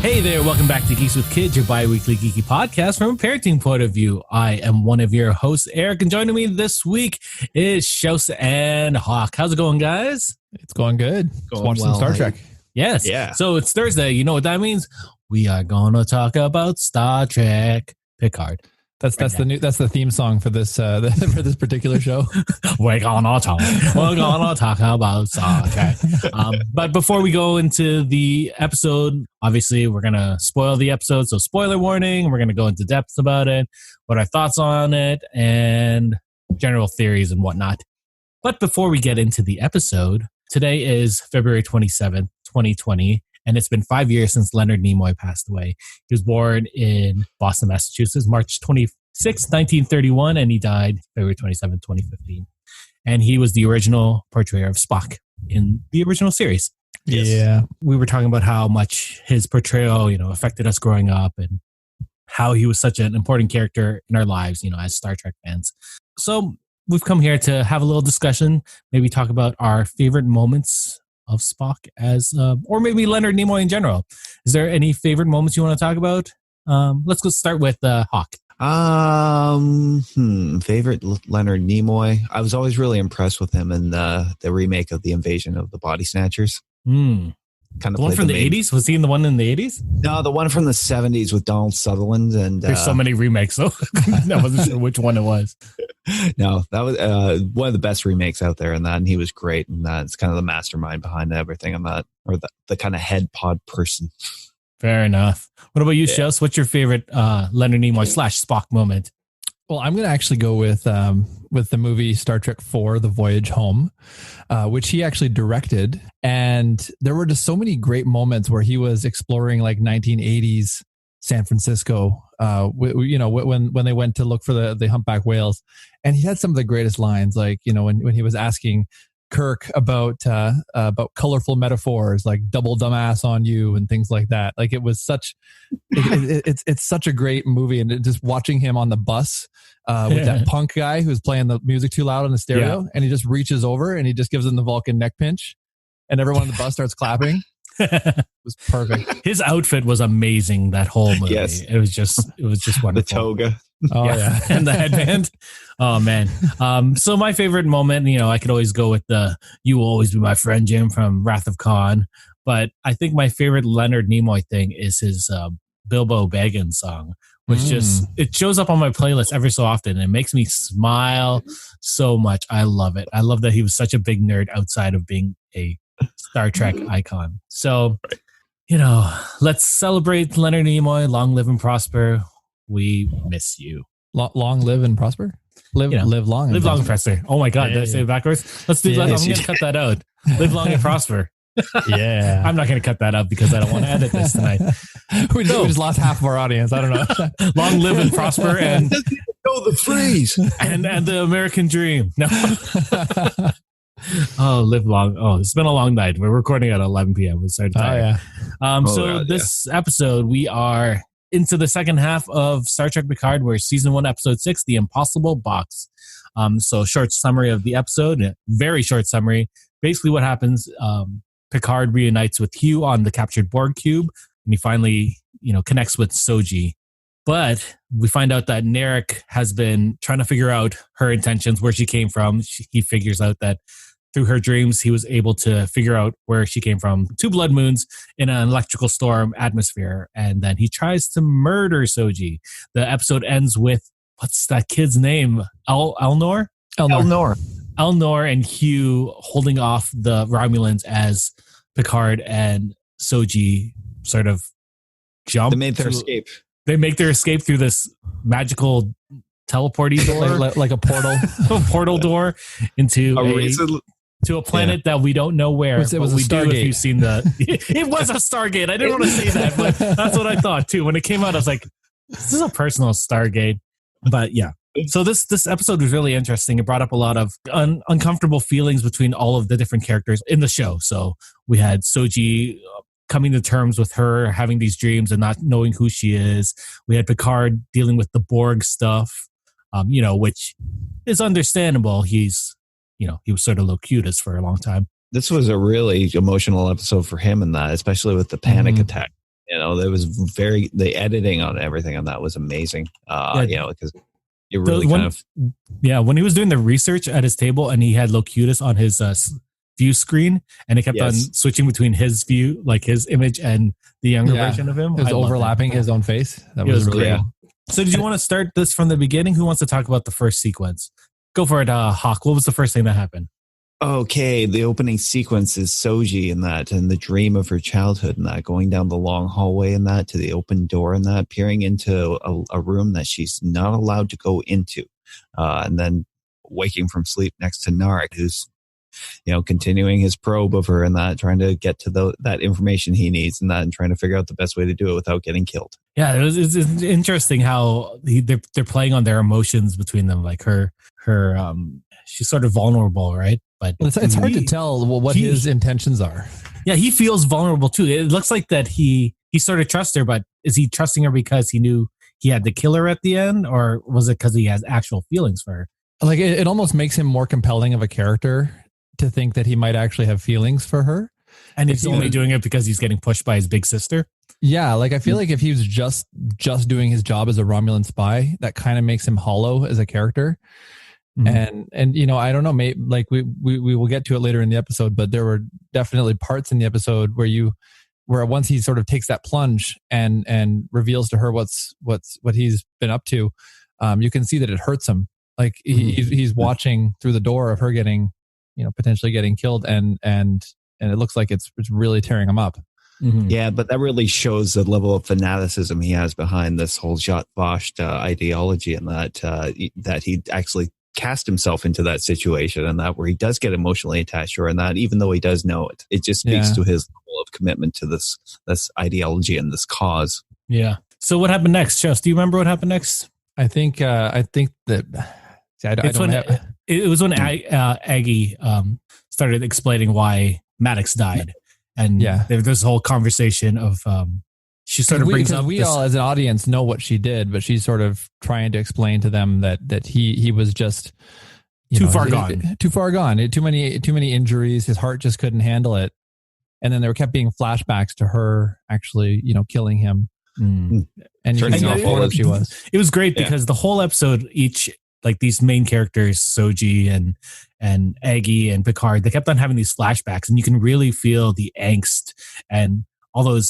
Hey there, welcome back to Geeks with Kids, your bi-weekly geeky podcast from a parenting point of view. I am one of your hosts, Erik, and joining me this week is Shouse and Hawk. How's it going, guys? It's going good. Let's watch some Star Trek. Yes. Yeah. So it's Thursday. You know what that means? We are going to talk about Star Trek Picard. That's the theme song for this for this particular show. We're gonna talk about Star Trek. But before we go into the episode, obviously we're gonna spoil the episode. So spoiler warning. We're gonna go into depth about it, what our thoughts on it, and general theories and whatnot. But before we get into the episode, today is February 27th, 2020. And it's been 5 years since Leonard Nimoy passed away. He was born in Boston, Massachusetts, March 26, 1931, and he died February 27, 2015. And he was the original portrayer of Spock in the original series. Yes. Yeah. We were talking about how much his portrayal, affected us growing up and how he was such an important character in our lives, as Star Trek fans. So we've come here to have a little discussion, maybe talk about our favorite moments of Spock or maybe Leonard Nimoy in general. Is there any favorite moments you want to talk about? Let's go start with Hawk. Favorite Leonard Nimoy. I was always really impressed with him in the remake of The Invasion of the Body Snatchers. Kind of the one from the 80s? Was he in the one in the 80s? No, the one from the 70s with Donald Sutherland. And there's so many remakes, so I wasn't sure which one it was. No, that was one of the best remakes out there, and he was great, and that's kind of the mastermind behind everything on that, or the kind of head pod person. Fair enough. What about you, Shells? What's your favorite Leonard Nimoy / Spock moment? Well, I'm going to actually go with the movie Star Trek IV, The Voyage Home, which he actually directed. And there were just so many great moments where he was exploring like 1980s San Francisco, when they went to look for the humpback whales. And he had some of the greatest lines, like, when he was asking Kirk about colorful metaphors like double dumbass on you and things like that. Like it was it's such a great movie, and just watching him on the bus with that punk guy who's playing the music too loud on the stereo, and he just reaches over and he just gives him the Vulcan neck pinch, and everyone on the bus starts clapping. It was perfect. His outfit was amazing that whole movie. Yes. It was just wonderful. The toga. Oh yeah. And the headband. Oh man. So my favorite moment, I could always go with the "You Will Always Be My Friend, Jim" from Wrath of Khan. But I think my favorite Leonard Nimoy thing is his Bilbo Baggins song, which it shows up on my playlist every so often, and it makes me smile so much. I love it. I love that he was such a big nerd outside of being a Star Trek icon. So, let's celebrate Leonard Nimoy. Long live and prosper. We miss you. Long live and prosper? Live long and prosper. Oh my God, did I say it backwards? Let's do that. I'm going to cut that out. Live long and prosper. Yeah. I'm not going to cut that out because I don't want to edit this tonight. We just lost half of our audience. I don't know. Long live and prosper and know the phrase. and the American dream. No. Oh, live long. Oh, it's been a long night. We're recording at 11 p.m. We're so tired. This episode, we are into the second half of Star Trek Picard, where season 1, episode 6, The Impossible Box. So short summary of the episode, very short summary. Basically what happens, Picard reunites with Hugh on the captured Borg cube, and he finally, connects with Soji. But we find out that Erik has been trying to figure out her intentions, where she came from. He figures out that through her dreams, he was able to figure out where she came from. 2 blood moons in an electrical storm atmosphere. And then he tries to murder Soji. The episode ends with, what's that kid's name? Elnor and Hugh holding off the Romulans as Picard and Soji sort of jump. They made their escape. They make their escape through this magical teleporty door. like a portal. A portal door into a planet that we don't know where. It was a Stargate. If you've seen it was a Stargate. I didn't want to say that, but that's what I thought too. When it came out, I was like, this is a personal Stargate. But yeah. So this episode was really interesting. It brought up a lot of uncomfortable feelings between all of the different characters in the show. So we had Soji coming to terms with her having these dreams and not knowing who she is. We had Picard dealing with the Borg stuff, which is understandable. He was sort of locutus for a long time. This was a really emotional episode for him in that, especially with the panic attack. there was the editing on everything on that was amazing. Because it really when he was doing the research at his table and he had Locutus on his view screen and it kept on switching between his view, like his image and the younger version of him. It was overlapping his own face. That was really great. So did you want to start this from the beginning? Who wants to talk about the first sequence? Go for it, Hawk. What was the first thing that happened? Okay, the opening sequence is Soji and the dream of her childhood and that, going down the long hallway and that to the open door and that, peering into a room that she's not allowed to go into, and then waking from sleep next to Narek, who's continuing his probe of her and that, trying to get to that information he needs and that, and trying to figure out the best way to do it without getting killed. Yeah, it's interesting how they're playing on their emotions between them, like her she's sort of vulnerable, right? But it's hard to tell what his intentions are. Yeah, he feels vulnerable too. It looks like that he sort of trusts her, but is he trusting her because he knew he had to kill her at the end, or was it because he has actual feelings for her? Like it almost makes him more compelling of a character to think that he might actually have feelings for her. And he's only doing it because he's getting pushed by his big sister. Yeah, like I feel like if he was just doing his job as a Romulan spy, that kind of makes him hollow as a character. Mm-hmm. And I don't know, maybe like we will get to it later in the episode, but there were definitely parts in the episode where once he sort of takes that plunge and reveals to her what he's been up to, you can see that it hurts him. Like he's watching through the door of her getting, potentially getting killed, and it looks like it's really tearing him up. Mm-hmm. Yeah, but that really shows the level of fanaticism he has behind this whole Zhat Vash ideology, and that he actually cast himself into that situation, and that where he does get emotionally attached to her, and that even though he does know it, it just speaks to his level of commitment to this ideology and this cause. Yeah. So what happened next, Chess? Do you remember what happened next? I think that it was when Aggie started explaining why Maddox died, and there's this whole conversation of she sort of brings up. We all as an audience know what she did, but she's sort of trying to explain to them that he was just too far gone. Too many injuries. His heart just couldn't handle it, and then there kept being flashbacks to her actually, killing him. And you can see how full up she was. It was great because the whole episode, these main characters, Soji and Aggie and Picard, they kept on having these flashbacks, and you can really feel the angst and all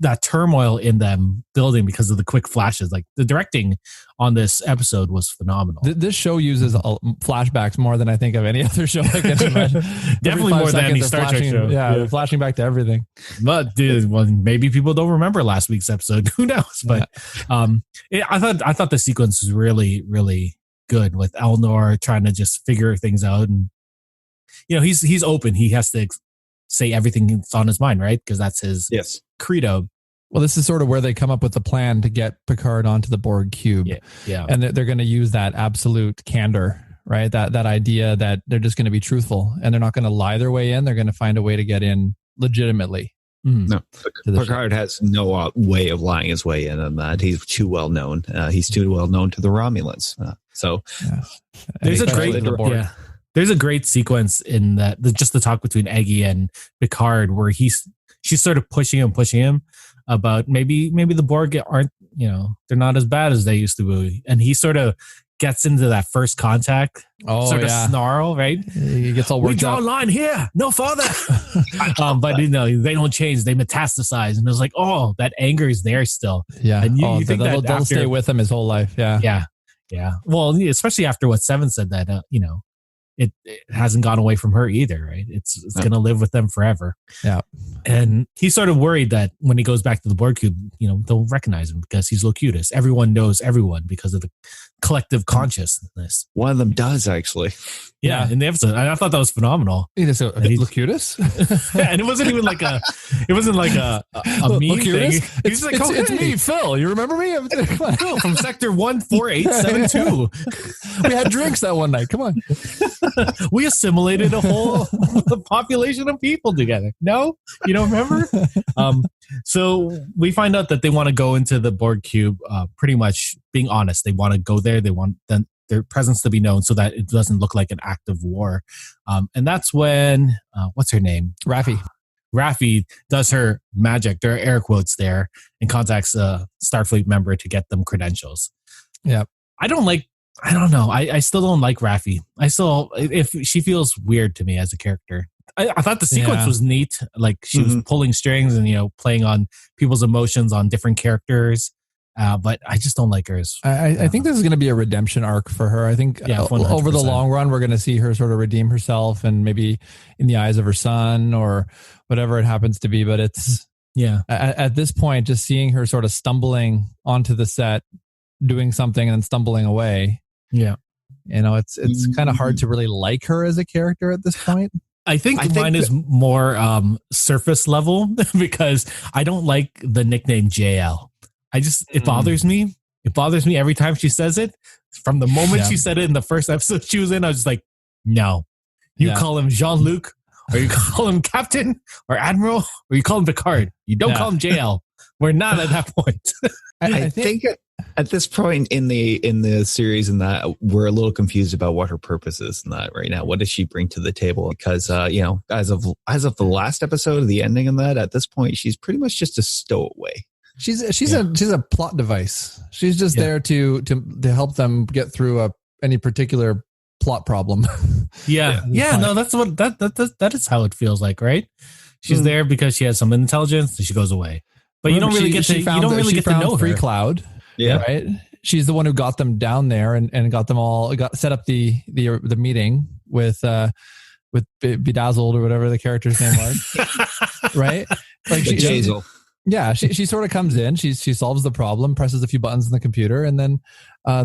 that turmoil in them building because of the quick flashes. Like the directing on this episode was phenomenal. This show uses flashbacks more than I think of any other show I can imagine. Definitely more than any Star Trek show. Yeah, flashing back to everything. But dude, maybe people don't remember last week's episode. Who knows? But I thought the sequence was really, really good with Elnor trying to just figure things out, and he's open. He has to say everything that's on his mind, right? Because that's his credo. Well, this is sort of where they come up with the plan to get Picard onto the Borg cube. Yeah. And they're going to use that absolute candor, right? That idea that they're just going to be truthful and they're not going to lie their way in. They're going to find a way to get in legitimately. No, Picard has no way of lying his way in on that. He's too well known. He's too well known to the Romulans. There's a great sequence in that, just the talk between Aggie and Picard, where she's sort of pushing him about maybe the Borg aren't, they're not as bad as they used to be, and he sort of gets into that first contact sort of snarl, right? He gets all worked up. We draw a line here, no further. But they don't change; they metastasize, and it was like, oh, that anger is there still. Yeah, and you think they'll stay with him his whole life. Yeah. Well, especially after what Seven said, that it hasn't gone away from her either, right? It's going to live with them forever. Yeah. And he's sort of worried that when he goes back to the Borg cube, they'll recognize him because he's Locutus. Everyone knows everyone because of the collective consciousness. One of them does, actually. Yeah, in the episode. I thought that was phenomenal. Locutus? And it wasn't even like a meme thing. He's like, it's me, Phil. You remember me? Phil from Sector 14872. We had drinks that one night. Come on. We assimilated a whole population of people together. No? You don't remember? So we find out that they want to go into the Borg cube, pretty much being honest. They want to go there. They want their presence to be known so that it doesn't look like an act of war. And that's when, what's her name? Raffi. Raffi does her magic, there are air quotes there, and contacts a Starfleet member to get them credentials. Yeah. I don't know. I still don't like Raffi. If she feels weird to me as a character. I thought the sequence was neat. Like she was pulling strings and, playing on people's emotions on different characters. But I just don't like her. I think this is going to be a redemption arc for her. I think over the long run, we're going to see her sort of redeem herself and maybe in the eyes of her son or whatever it happens to be. But it's at this point, just seeing her sort of stumbling onto the set, doing something and then stumbling away. Yeah. It's kind of hard to really like her as a character at this point. I think mine is more surface level because I don't like the nickname JL. It bothers me. It bothers me every time she says it. From the moment she said it in the first episode she was in, I was just like, no. You call him Jean-Luc, or you call him Captain, or Admiral, or you call him Picard. You don't call him JL. We're not at that point. I think at this point in the series and that we're a little confused about what her purpose is in that right now. What does she bring to the table? Because as of the last episode of the ending in that, at this point she's pretty much just a stowaway. She's a plot device. She's just there to help them get through any particular plot problem. No, that's what that is how it feels like, right? She's there because she has some intelligence and she goes away. But you don't really get to know her. Free Cloud. Yeah. Right. She's the one who got them down there and got them all set up the meeting with Bedazzled or whatever the character's name was. Right. Like she sort of comes in, she solves the problem, presses a few buttons on the computer, and then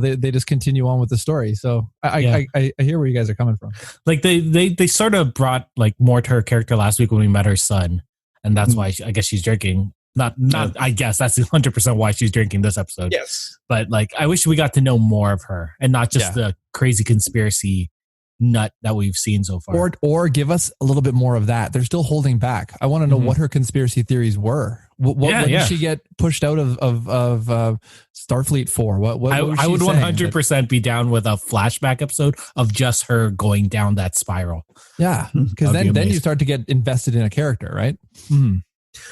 they just continue on with the story. So I hear where you guys are coming from. Like they sort of brought like more to her character last week when we met her son, and that's why I guess she's drinking. Not. I guess that's 100% why she's drinking this episode. Yes, but like I wish we got to know more of her and not just the crazy conspiracy nut that we've seen so far. Or give us a little bit more of that. They're still holding back. I want to know what her conspiracy theories were. What did she get pushed out of Starfleet for? What I would 100% be down with a flashback episode of just her going down that spiral. Yeah, because then you start to get invested in a character, right? Mm-hmm.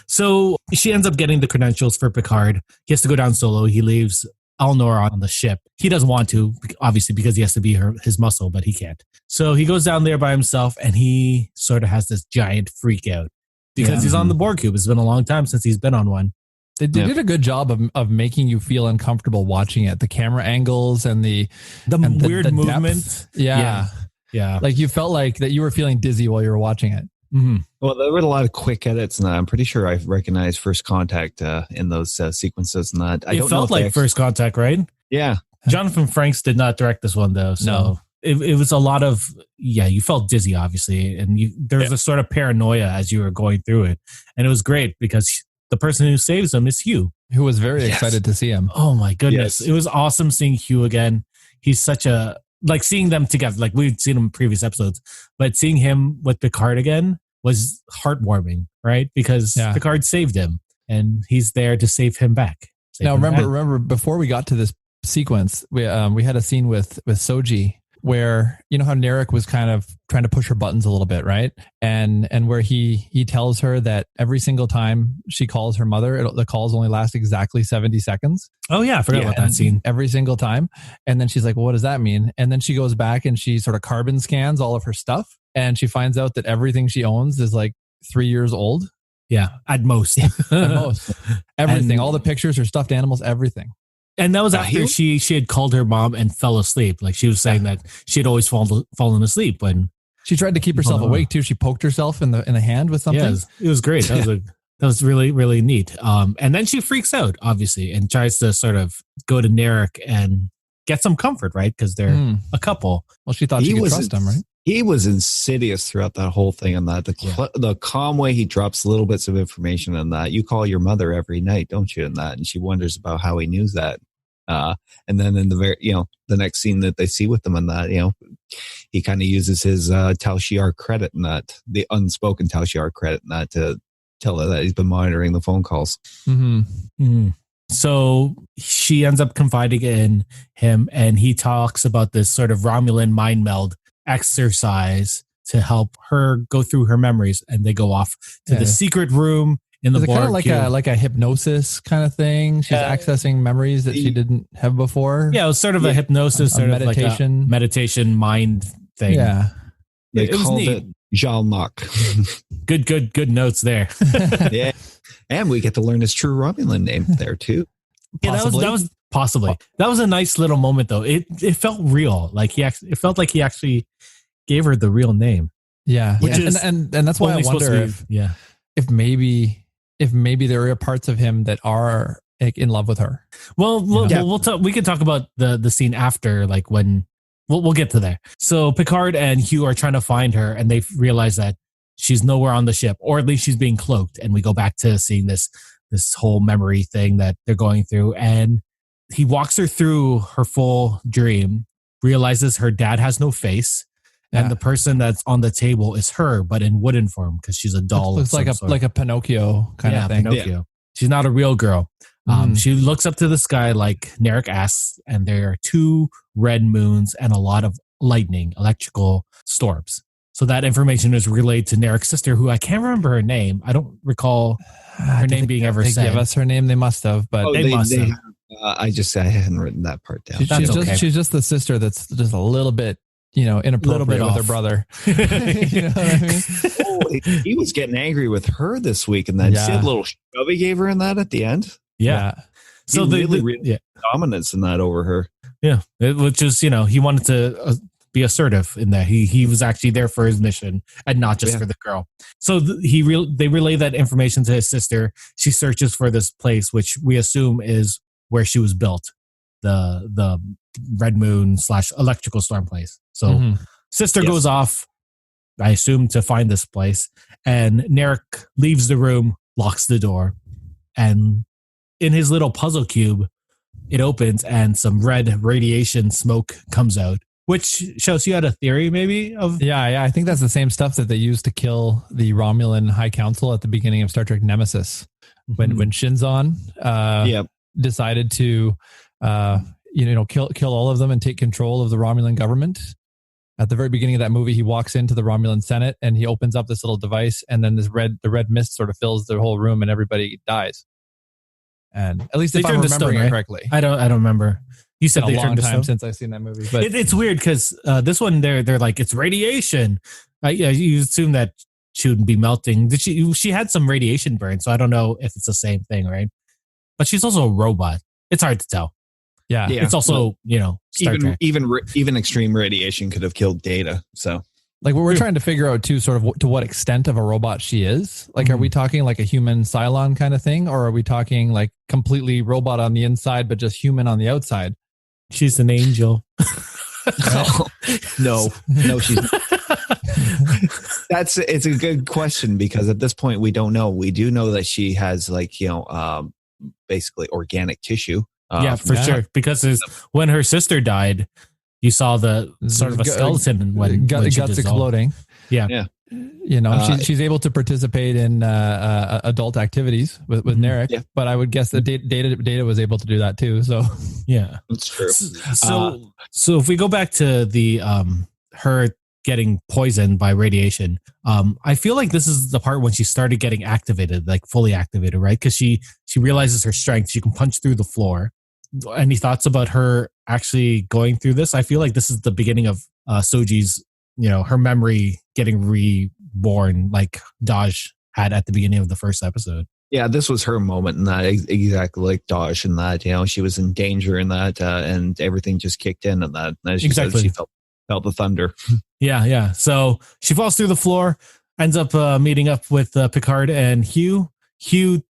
So she ends up getting the credentials for Picard. He has to go down solo. He leaves Elnor on the ship. He doesn't want to, obviously, because he has to be his muscle, but he can't. So he goes down there by himself and he sort of has this giant freak out because he's on the Borg cube. It's been a long time since he's been on one. They did a good job of making you feel uncomfortable watching it. The camera angles and the weird movement. Yeah. Like you felt like that you were feeling dizzy while you were watching it. Mm-hmm. Well, there were a lot of quick edits, and I'm pretty sure I recognized First Contact in those sequences. And that it felt like First Contact, right? Yeah. Jonathan Frakes did not direct this one, though. So it was a lot of you felt dizzy, obviously, and there was a sort of paranoia as you were going through it, and it was great because the person who saves him is Hugh, who was very excited to see him. Oh my goodness, it was awesome seeing Hugh again. He's such a seeing them together, like we'd seen him in previous episodes, but seeing him with Picard again was heartwarming, right? Because Picard saved him and he's there to save him back. Remember before we got to this sequence, we had a scene with Soji where, you know how Narek was kind of trying to push her buttons a little bit, right? And where he tells her that every single time she calls her mother, the calls only last exactly 70 seconds. Oh yeah, I forgot about that scene. Every single time. And then she's like, well, what does that mean? And then she goes back and she sort of carbon scans all of her stuff. And she finds out that everything she owns is like 3 years old. Yeah, at most. Everything, all the pictures, her stuffed animals, everything. And that was after she had called her mom and fell asleep. Like she was saying that she had always fallen asleep when she tried to keep herself awake too. She poked herself in the hand with something. Yeah, it was great. That was really, really neat. And then she freaks out, obviously, and tries to sort of go to Narek and get some comfort, right? Because they're a couple. Well, she thought she could trust him, right? He was insidious throughout that whole thing, and that the calm way he drops little bits of information on that. You call your mother every night, don't you? And that, and she wonders about how he knew that. And then in the the next scene that they see with them and that, he kind of uses his Tal Shiar credit and that, the unspoken Tal Shiar credit and that, to tell her that he's been monitoring the phone calls. Mm-hmm. Mm-hmm. So she ends up confiding in him, and he talks about this sort of Romulan mind meld exercise to help her go through her memories, and they go off to the secret room in the board. Kind of like a hypnosis kind of thing. She's accessing memories that she didn't have before. Yeah, it was sort of a hypnosis, sort of meditation, like a meditation mind thing. Yeah, they called it Jalmak. Good notes there. Yeah, and we get to learn his true Romulan name there too. Yeah, that was possibly. That was a nice little moment, though. It felt real. Like it felt like he actually gave her the real name. Yeah, which is and that's why I wonder if maybe there are parts of him that are like, in love with her. Well, we can talk about the scene after, like when we'll get to there. So Picard and Hugh are trying to find her, and they realize that she's nowhere on the ship, or at least she's being cloaked. And we go back to seeing this whole memory thing that they're going through, and he walks her through her full dream, realizes her dad has no face, and the person that's on the table is her, but in wooden form because she's a doll. Looks like a Pinocchio kind of thing. Pinocchio. Yeah. She's not a real girl. She looks up to the sky like Erik asks, and there are 2 red moons and a lot of lightning, electrical storms. So that information is relayed to Erik's sister, who I can't remember her name. I don't recall her name being ever said. They give us her name. They must have, but they must have. I hadn't written that part down. She's just the sister that's just a little bit, inappropriate with her brother. You know what I mean? He was getting angry with her this week, and then see a little shove he gave her in that at the end. Yeah. So he really dominance in that over her. Yeah, which is he wanted to be assertive in that he was actually there for his mission and not just for the girl. So they relay that information to his sister. She searches for this place, which we assume is where she was built, the Red Moon / electrical storm place. So sister goes off, I assume, to find this place, and Erik leaves the room, locks the door, and in his little puzzle cube, it opens and some red radiation smoke comes out, which shows you had a theory maybe of... Yeah, I think that's the same stuff that they used to kill the Romulan High Council at the beginning of Star Trek Nemesis. When Shinzon decided to kill all of them and take control of the Romulan government. At the very beginning of that movie, he walks into the Romulan Senate and he opens up this little device, and then the red mist sort of fills the whole room and everybody dies. And at least if I'm remembering it correctly. I don't remember. You said it's been a long time since I've seen that movie. But it's weird because this one they're like, it's radiation. You assume that she wouldn't be melting. She had some radiation burn, so I don't know if it's the same thing, right? But she's also a robot. It's hard to tell. Yeah. It's also, Star Trek. Even extreme radiation could have killed Data. So like what we're trying to figure out too, sort of to what extent of a robot she is. Like, are we talking like a human Cylon kind of thing? Or are we talking like completely robot on the inside, but just human on the outside? She's an angel. No, she's not. It's a good question because at this point we don't know. We do know that she has basically organic tissue. For sure. Because when her sister died, you saw the sort of a skeleton when guts exploding. Yeah. She's able to participate in adult activities with Erik, but I would guess that Data was able to do that too. So yeah, that's true. So if we go back to the her getting poisoned by radiation, I feel like this is the part when she started getting activated, like fully activated, right? Because she realizes her strength. She can punch through the floor. Any thoughts about her actually going through this? I feel like this is the beginning of Soji's, her memory getting reborn, like Daj had at the beginning of the first episode. Yeah, this was her moment in that, exactly like Daj in that. She was in danger in that, and everything just kicked in and that. As she said, she felt the thunder. Yeah. So she falls through the floor, ends up meeting up with Picard and Hugh. Hugh,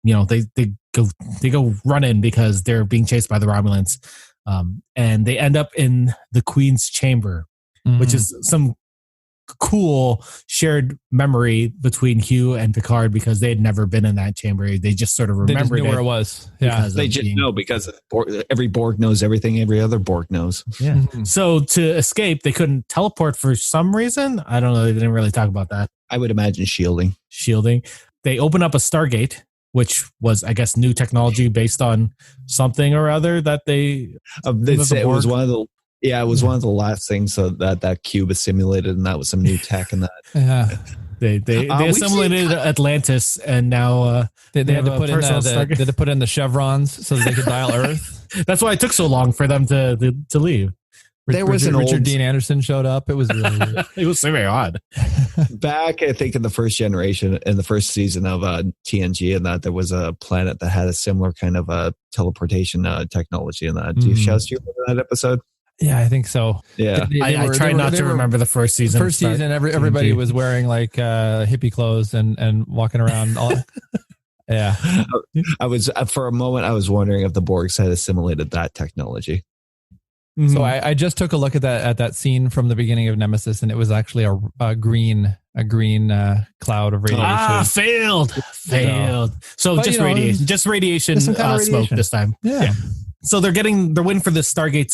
they go running because they're being chased by the Romulans, and they end up in the Queen's chamber, which is some cool shared memory between Hugh and Picard because they had never been in that chamber. They just sort of remembered where it was. Yeah, they just know because every Borg knows everything every other Borg knows. Yeah. So to escape, they couldn't teleport for some reason. I don't know. They didn't really talk about that. I would imagine shielding. They open up a StarGate, which was, I guess, new technology based on something or other that they. It was one of the Yeah, it was one of the last things that cube is simulated, and that was some new tech and that. Yeah. They assimilated Atlantis, and now they had to put in the chevrons so that they could dial Earth. That's why it took so long for them to leave. Richard Dean Anderson showed up. It was really weird. It was very odd. Back, I think, in the first generation, in the first season of TNG, and that there was a planet that had a similar kind of teleportation technology. And that, do you remember that episode? Yeah, I think so. Yeah, I try not to remember the first season. First season, everybody was wearing like hippie clothes and walking around. Yeah, I was for a moment. I was wondering if the Borgs had assimilated that technology. Mm-hmm. So I just took a look at that scene from the beginning of Nemesis, and it was actually a green cloud of radiation. Failed. So just radiation, smoke this time. Yeah. So they're waiting for the StarGate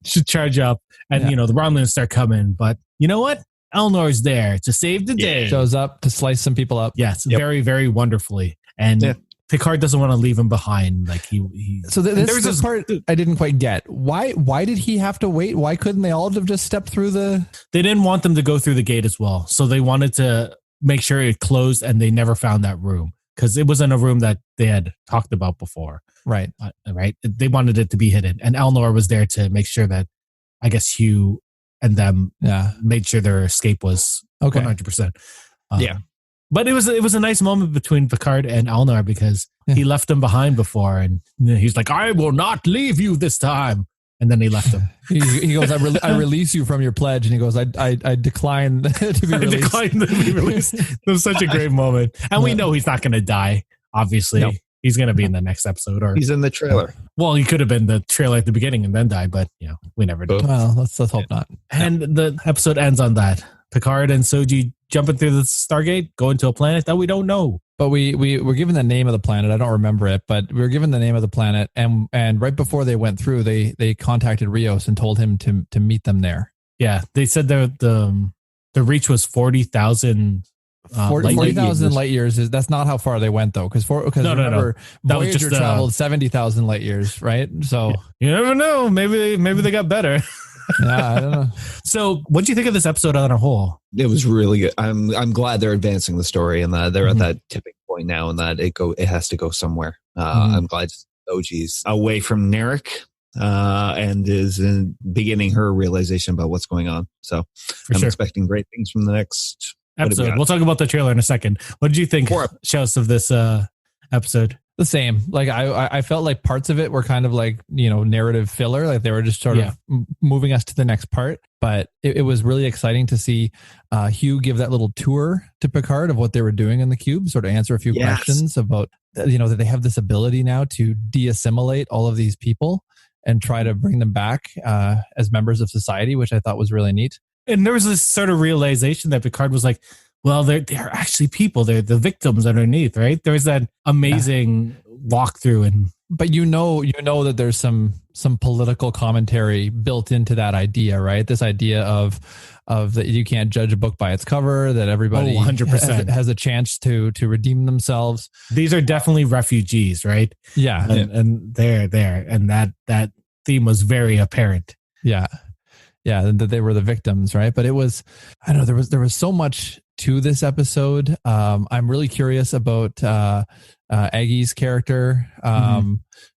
to charge up, and the Romulans start coming. But you know what? Elnor's there to save the day. Shows up to slice some people up. Yes, very, very wonderfully. And Picard doesn't want to leave him behind. Like he. So there's this part I didn't quite get. Why did he have to wait? Why couldn't they all have just stepped through the? They didn't want them to go through the gate as well, so they wanted to make sure it closed, and they never found that room. Because it was in a room that they had talked about before. Right. Right. They wanted it to be hidden. And Elnor was there to make sure that, I guess, Hugh and them made sure their escape was 100%. Yeah. But it was a nice moment between Picard and Elnor because he left them behind before. And he's like, I will not leave you this time. And then he left him. He goes, I release you from your pledge. And he goes, I decline to be released. I decline to be released. It was such a great moment. And we know he's not going to die, obviously. No. He's going to be in the next episode. Or he's in the trailer. Well, he could have been the trailer at the beginning and then die, but we never did. Well, let's hope not. And the episode ends on that. Picard and Soji jumping through the StarGate, going to a planet that we don't know. But we were given the name of the planet. I don't remember it, but we were given the name of the planet. And right before they went through, they contacted Rios and told him to meet them there. Yeah, they said the reach was 40,000. 40,000 light years. That's not how far they went though, because remember, Voyager traveled 70,000 light years, right? So you never know. Maybe they got better. Yeah, I don't know. So, what do you think of this episode on a whole? It was really good. I'm glad they're advancing the story and that they're at that tipping point now, and that it has to go somewhere. I'm glad Soji's away from Erik and is beginning her realization about what's going on. So, I'm expecting great things from the next episode. We'll talk about the trailer in a second. What did you think, Shells, of this episode? The same. Like I felt like parts of it were kind of like, narrative filler. Like they were just sort of moving us to the next part. But it was really exciting to see Hugh give that little tour to Picard of what they were doing in the cube, sort of answer a few questions about, that they have this ability now to de-assimilate all of these people and try to bring them back as members of society, which I thought was really neat. And there was this sort of realization that Picard was like, well, they're actually people. They're the victims underneath, right? There's that amazing walkthrough, but you know that there's some political commentary built into that idea, right? This idea of that you can't judge a book by its cover, that everybody 100% has a chance to redeem themselves. These are definitely refugees, right? Yeah, and they're there, and that theme was very apparent. Yeah, that they were the victims, right? But it was, I don't know, there was so much to this episode. I'm really curious about Aggie's character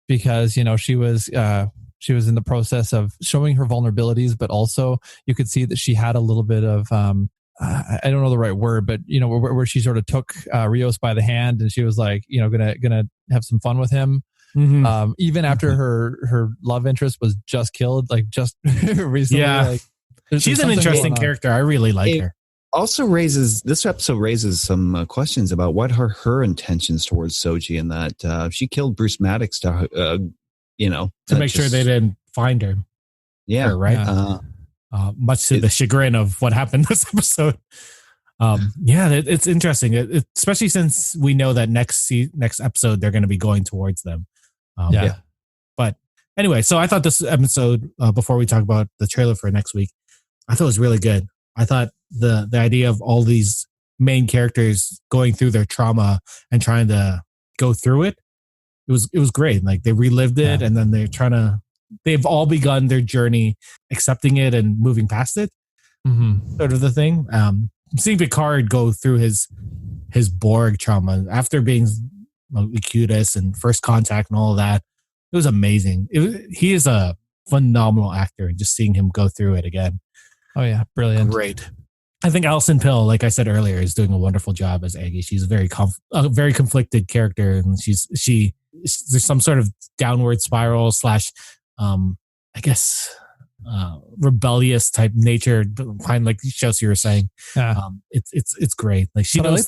because she was in the process of showing her vulnerabilities, but also you could see that she had a little bit of I don't know the right word, but where she sort of took Rios by the hand and she was like, gonna have some fun with him. Even after her love interest was just killed, like just recently. Yeah, she's an interesting character. I really like her. This episode raises some questions about what are her intentions towards Soji, and that she killed Bruce Maddox to make sure they didn't find her. Yeah, right. Much to the chagrin of what happened this episode. It's interesting, especially since we know that next episode they're going to be going towards them. But anyway, so I thought this episode, before we talk about the trailer for next week, I thought it was really good. I thought the idea of all these main characters going through their trauma and trying to go through it, it was great. Like they relived it, and then they're trying to they've all begun their journey accepting it and moving past it, sort of the thing. Seeing Picard go through his Borg trauma after being Locutus and First Contact and all of that, it was amazing. He is a phenomenal actor, and just seeing him go through it again. Oh yeah, brilliant, great. I think Alison Pill, like I said earlier, is doing a wonderful job as Aggie. She's a very conflicted character, and there's some sort of downward spiral / I guess rebellious type nature behind, like Chelsea you were saying. It's great. Like she knows.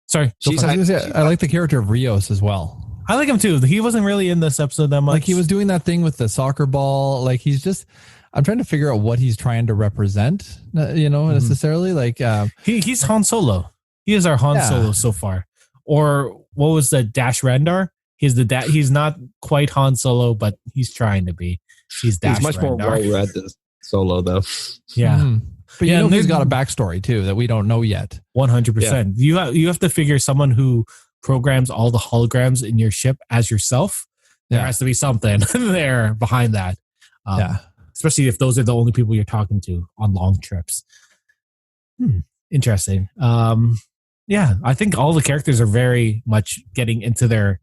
Sorry, I like the character of Rios as well. I like him too. He wasn't really in this episode that much. Like he was doing that thing with the soccer ball. Like he's just. I'm trying to figure out what he's trying to represent. Necessarily like he's Han Solo. He is our Han Solo so far. Or what was the Dash Rendar? He's not quite Han Solo, but he's trying to be. He's much more well-read than Solo, though. Yeah. But he's got a backstory too that we don't know yet. 100%. You have to figure someone who programs all the holograms in your ship as yourself. There has to be something there behind that. Especially if those are the only people you're talking to on long trips. Interesting. I think all the characters are very much getting into their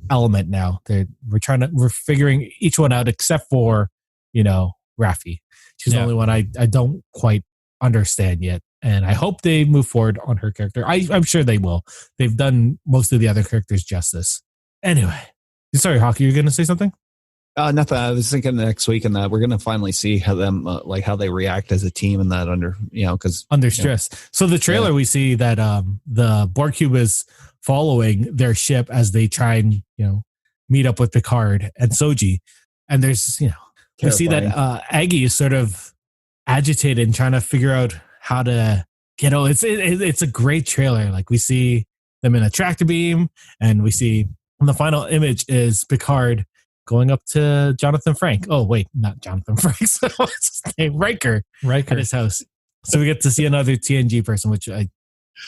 element now. We're figuring each one out except for, Raffi. She's the only one I don't quite understand yet. And I hope they move forward on her character. I'm sure they will. They've done most of the other characters justice. Anyway. Sorry, Hockey, you're going to say something? Nothing. I was thinking next week and that we're going to finally see how how they react as a team and that under stress. So the trailer, we see that the Borg cube is following their ship as they try and, meet up with Picard and Soji. And there's, we see that Aggie is sort of agitated and trying to figure out how to get out. It's a great trailer. Like we see them in a tractor beam, and we see the final image is Picard going up to Jonathan Frank. Oh, wait, not Jonathan Frank. What's his name? Riker at his house. So we get to see another TNG person, which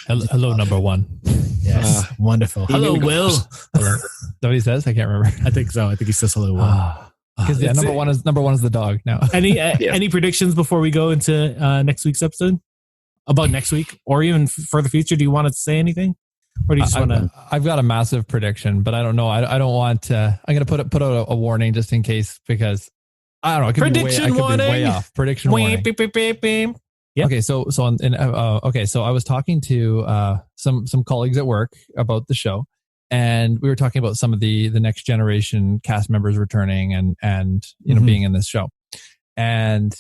Hello, number one. Yes, wonderful. Hello, Will. Hello. Is that what he says? I can't remember. I think so. I think he says hello, Will. Because number one is the dog now. Any predictions before we go into next week's episode? About next week or even for the future? Do you want to say anything? Or do you just want to? I've got a massive prediction, but I don't know. I don't want to. I'm going to put out a warning just in case, because I don't know. It could Prediction be way off. Prediction warning. Yep. Okay, so I was talking to some colleagues at work about the show, and we were talking about some of the next generation cast members returning and being in this show, and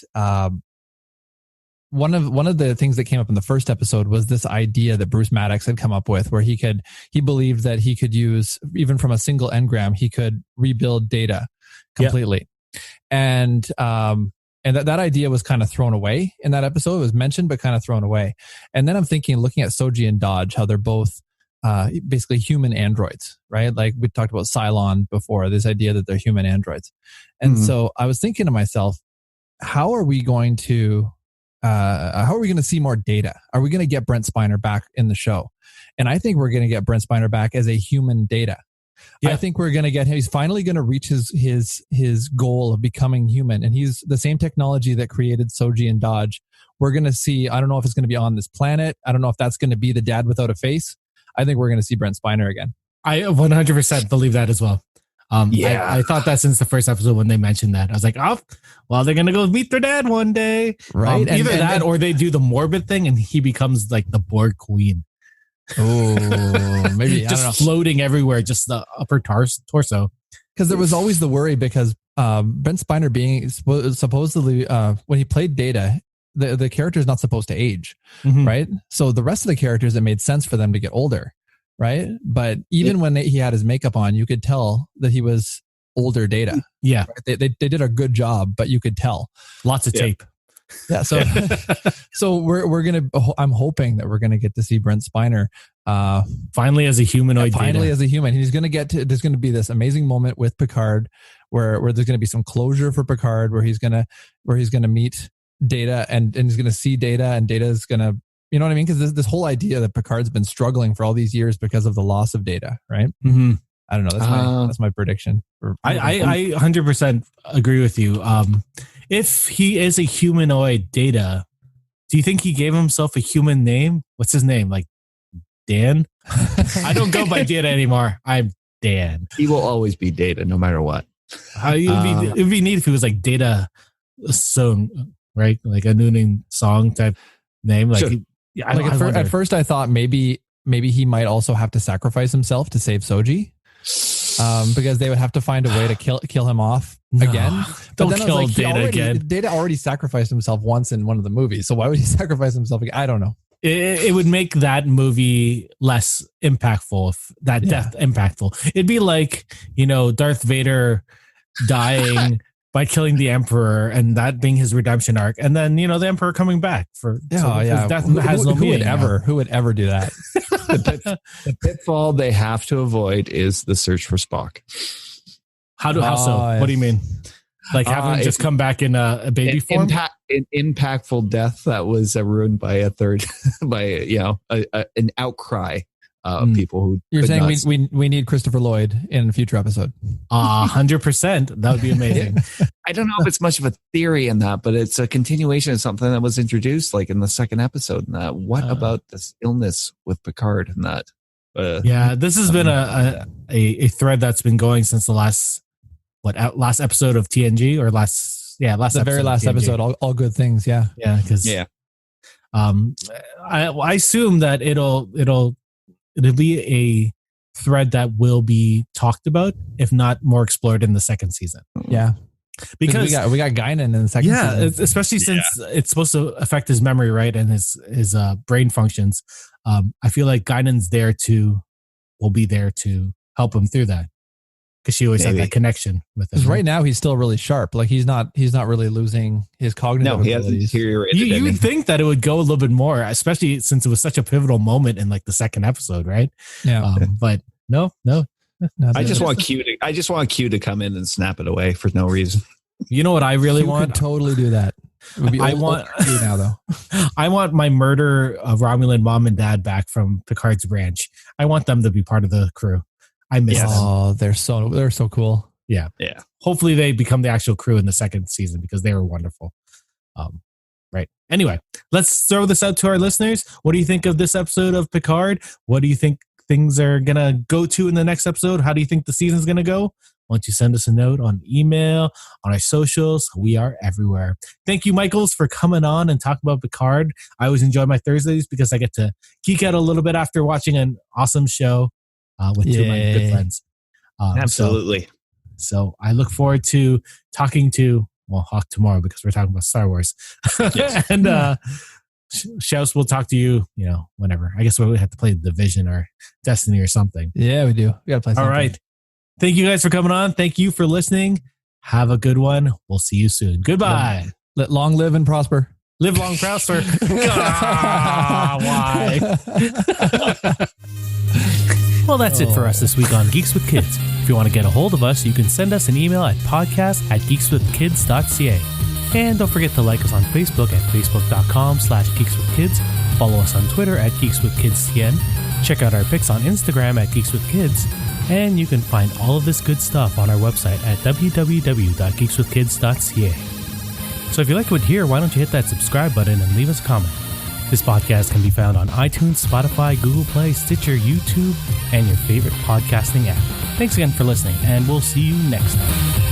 one of the things that came up in the first episode was this idea that Bruce Maddox had come up with, where he believed that he could use, even from a single engram, he could rebuild data completely, and that idea was kind of thrown away in that episode. It was mentioned, but kind of thrown away. And then I'm looking at Soji and Dodge, how they're both basically human androids, right? Like we talked about Cylon before, this idea that they're human androids. And so I was thinking to myself, how are we going to see more data? Are we going to get Brent Spiner back in the show? And I think we're going to get Brent Spiner back as a human data. Yeah. I think we're going to get him. He's finally going to reach his goal of becoming human. And he's the same technology that created Soji and Dodge. We're going to see, I don't know if it's going to be on this planet. I don't know if that's going to be the dad without a face. I think we're going to see Brent Spiner again. I 100% believe that as well. I thought that since the first episode when they mentioned that. I was like, oh, well, they're going to go meet their dad one day. Right. Either that or they do the morbid thing and he becomes like the Borg queen. Oh, maybe just floating everywhere, just the upper torso. Because there was always the worry, because Brent Spiner being supposedly when he played Data, the character is not supposed to age, right? So the rest of the characters, it made sense for them to get older, right? But even when he had his makeup on, you could tell that he was older Data. Yeah, right? They did a good job, but you could tell. Lots of tape. Yeah, so I'm hoping that we're gonna get to see Brent Spiner finally as a humanoid. As a human, he's gonna there's gonna be this amazing moment with Picard where there's gonna be some closure for Picard, where he's gonna meet Data and he's gonna see Data, and Data's gonna, you know what I mean? Because this whole idea that Picard's been struggling for all these years because of the loss of Data, right? I don't know. That's my prediction. I 100% agree with you. If he is a humanoid Data, do you think he gave himself a human name? What's his name? Like Dan? I don't go by Data anymore. I'm Dan. He will always be Data, no matter what. It would be neat if he was like Data Song, right? Like a Nooning song type name. Like, sure. At first, I thought maybe he might also have to sacrifice himself to save Soji. Because they would have to find a way to kill him off again. Don't kill Data again. Data already sacrificed himself once in one of the movies, so why would he sacrifice himself again? I don't know. It would make that movie less impactful, if that death impactful. It'd be like, Darth Vader dying by killing the Emperor and that being his redemption arc, and then the Emperor coming back for death has no meaning. Who would ever do that? The pitfall they have to avoid is the search for Spock. How so? Yes. What do you mean? Like have him just come back in a baby form? An impactful death that was ruined by an outcry of people who. You're saying we need Christopher Lloyd in a future episode? 100%. That would be amazing. I don't know if it's much of a theory in that, but it's a continuation of something that was introduced like in the second episode. And that what about this illness with Picard and that? This has been a thread that's been going since the last episode of TNG or the very last episode. All good things. Yeah. I assume that it'll be a thread that will be talked about, if not more explored in the second season. Yeah. Because we got Guinan in the second season. Especially since it's supposed to affect his memory, right? And his brain functions. I feel like Guinan's will be there to help him through that. Because she always had that connection with him. Because right now he's still really sharp. Like he's not really losing his cognitive abilities. No, he hasn't deteriorated. You would think that it would go a little bit more, especially since it was such a pivotal moment in like the second episode, right? Yeah. But no. I just want Q to come in and snap it away for no reason. You know what I really want? Could totally do that. It would be I want now though. I want my murder of Romulan mom and dad back from Picard's branch. I want them to be part of the crew. I miss them. Oh, they're so cool. Yeah. Hopefully they become the actual crew in the second season because they were wonderful. Right. Anyway, let's throw this out to our listeners. What do you think of this episode of Picard? What do you think things are going to go to in the next episode? How do you think the season's going to go? Why don't you send us a note on email, on our socials? We are everywhere. Thank you, Michaels, for coming on and talking about Picard. I always enjoy my Thursdays because I get to geek out a little bit after watching an awesome show with two of my good friends. Absolutely. So I look forward to talking to Hawk tomorrow because we're talking about Star Wars. Yes. And Shouse, we'll talk to you, whenever. I guess we have to play The Division or Destiny or something. Yeah, we do. We got to play something. All right. Thank you guys for coming on. Thank you for listening. Have a good one. We'll see you soon. Goodbye. Let long live and prosper. Live long, prosper. Why? Well, that's it for us this week on Geeks with Kids. If you want to get a hold of us, you can send us an email at podcast@geekswithkids.ca. And don't forget to like us on Facebook at facebook.com/geekswithkids. Follow us on Twitter at geekswithkidstn. Check out our pics on Instagram at geekswithkids. And you can find all of this good stuff on our website at www.geekswithkids.ca. So if you like what you hear, why don't you hit that subscribe button and leave us a comment. This podcast can be found on iTunes, Spotify, Google Play, Stitcher, YouTube, and your favorite podcasting app. Thanks again for listening, and we'll see you next time.